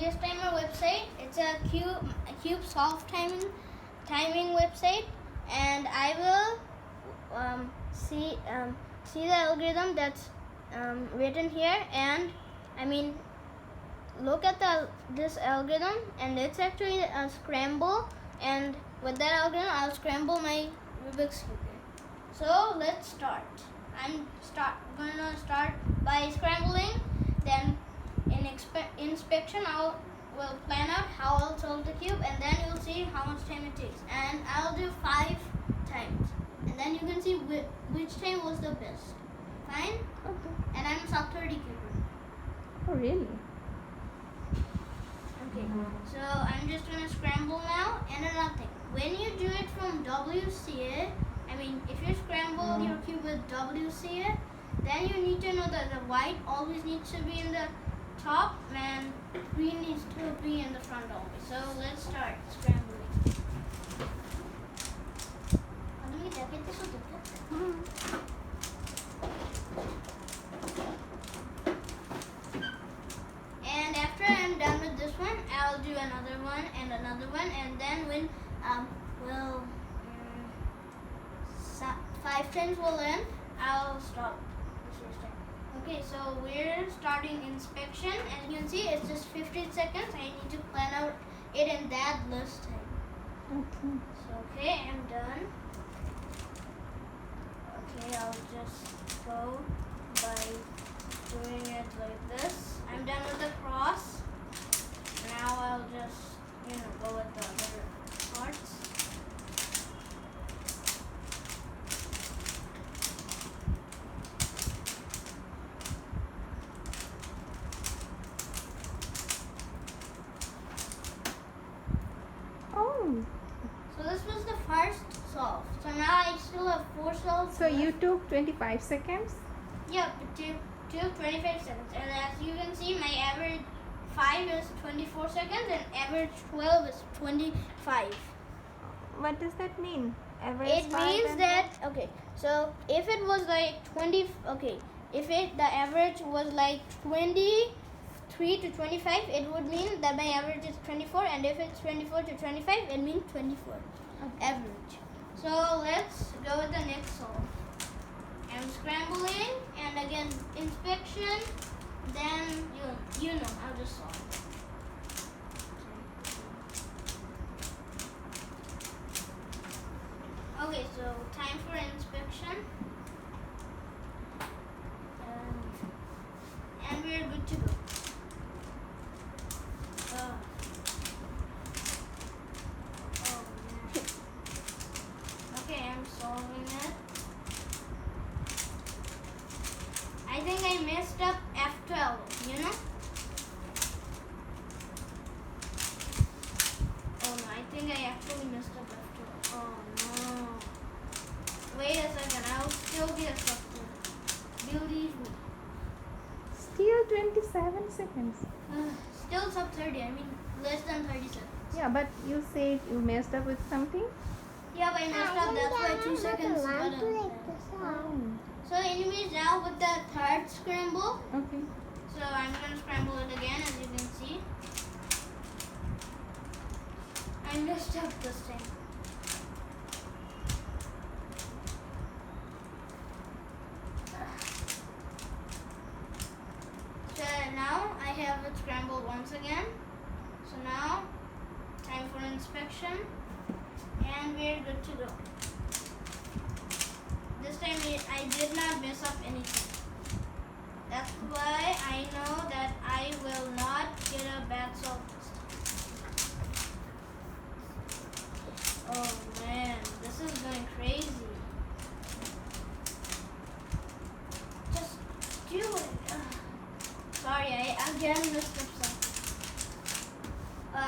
longest timer website. It's a cube solve timing website, and I will see the algorithm that's written here, and look at this algorithm, and it's actually a scramble, and with that algorithm I'll scramble my Rubik's Cube. So let's start. I'm gonna start by scrambling, then in inspection we'll plan out how I'll solve the cube, and then you'll see how much time it takes, and I'll do 5 times, and then you can see which time was the best. Fine? Okay. And I'm sub 30 cuber. Oh, really? Okay, so I'm just gonna scramble now, and another thing. When you do it from WCA, if you scramble your cube with WCA, then you need to know that the white always needs to be in the top and green needs to be in the front always. So let's start scrambling. And after I'm done with this one, I'll do another one, and then when 5 times will end, I'll stop. Okay, so we're starting inspection. As you can see, it's just 15 seconds. I need to plan out it in that list time. Okay. So, okay, I'm done. Okay, I'll just go by doing it like this. I'm done with the cross. Now I'll just, go with the other parts. So this was the first solve. So now I still have 4 solves. So you took 25 seconds? Yeah, it took 25 seconds. And as you can see, my average 5 is 24 seconds and average 12 is 25. What does that mean? Average It means that, okay, so if it was like the average was like 23 to 25, it would mean that my average is 24, and if it's 24 to 25, it means 24 average. So let's go with the next solve. I'm scrambling, and again inspection, then I'll just solve. Okay, so time for inspection, and we're good to go. Okay, I'm solving it. I think I messed up F12, Oh no, I think I actually messed up F12. Oh no. Wait a second, I'll still be a sub 30. Believe me. Still 27 seconds. Still sub 30, less than 30 seconds. Yeah, but you said you messed up with something? Yeah, but I messed up, that's why 2 seconds. So anyways, now with the third scramble. Okay. So I'm going to scramble it again, as you can see. I messed up this time. So now I have it scrambled once again. So now, time for inspection. And we're good to go. This time I did not mess up anything. That's why I know that I will not get a bad solve this time. Oh man, this is going crazy. Just do it. Sorry, I again messed up something.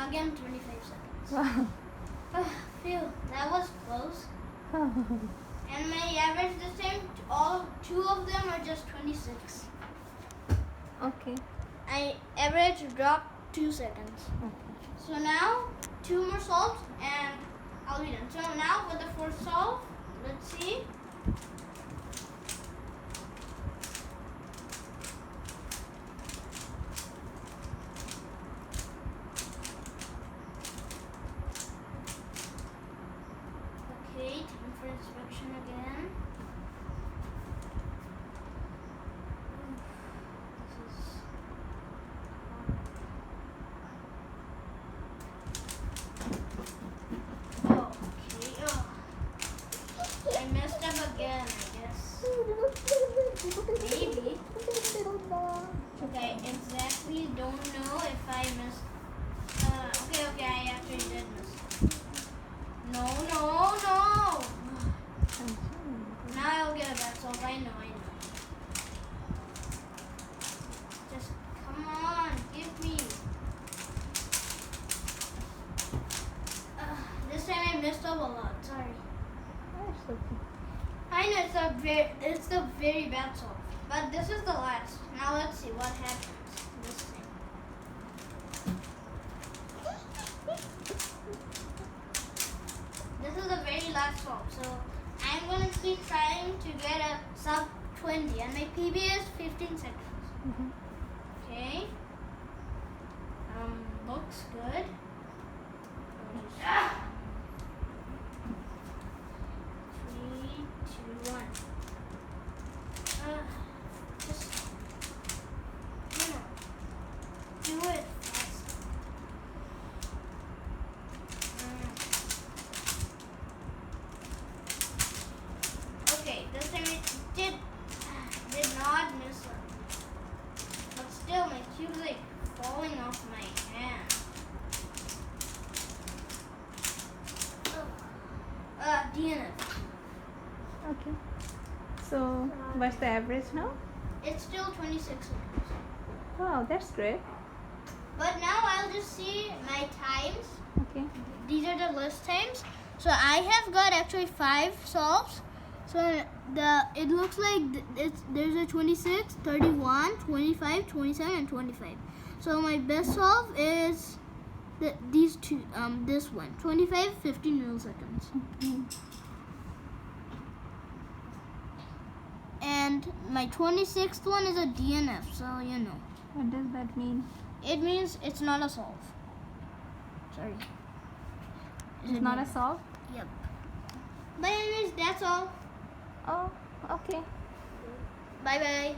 Again 25 seconds. Wow. Phew, that was close. And my average this time, two of them are just 26. Okay. I average dropped 2 seconds. Okay. So now 2 more solves and I'll be done. So now with the fourth solve, let's see. it's the very bad solve. But this is the last. Now let's see what happens this thing. This is the very last solve. So I'm gonna keep trying to get a sub 20 and my PB is 15 seconds. Mhm. Okay. Looks good. 3, 2, 1. Just, do it fast. Okay, this time it did not miss it. But still, my cube's like falling off my hand. DNF. Okay. So, what's the average now? It's still 26 seconds. Wow, that's great. But now I'll just see my times. Okay. These are the list times. So I have got actually 5 solves. So it looks like there's a 26, 31, 25, 27, and 25. So my best solve is these two. This one, 25, 15 milliseconds. Okay. And my 26th one is a DNF. So you know. What does that mean? It means it's not a solve. Sorry. It's not a solve? Yep. But anyways, that's all. Oh, okay. Bye bye.